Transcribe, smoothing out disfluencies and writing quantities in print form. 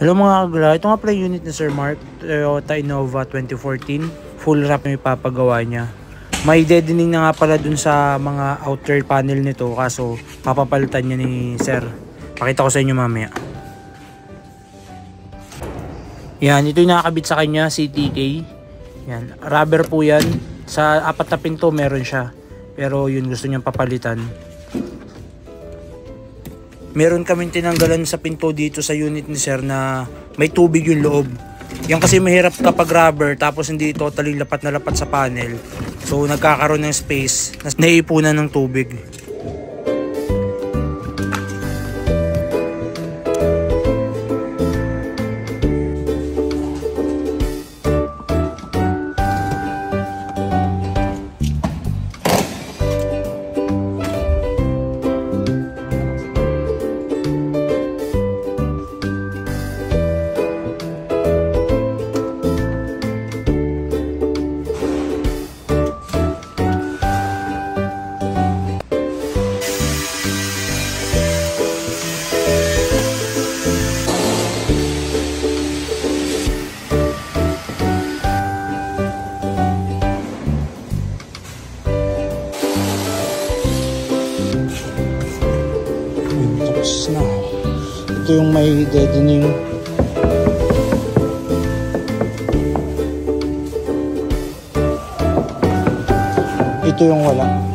Hello mga kagala, ito nga pala yung unit ni Sir Mark, Toyota Innova 2014. Full wrap yung ipapagawa niya. May deadening na nga pala dun sa mga outer panel nito, kaso papapalitan niya ni Sir. Pakita ko sa inyo mamaya. Yan, ito yung nakakabit sa kanya, CTK. Yan, rubber po yan. Sa apat na pinto meron siya, pero yun gusto niyang papalitan. Meron kaming tinanggalan sa pinto dito sa unit ni Sir na may tubig yung loob. Yan kasi mahirap kapag rubber tapos hindi totally lapat na lapat sa panel. So nagkakaroon ng space na naiipunan ng tubig. Tapos na. Ito yung may deadening. Ito yung wala.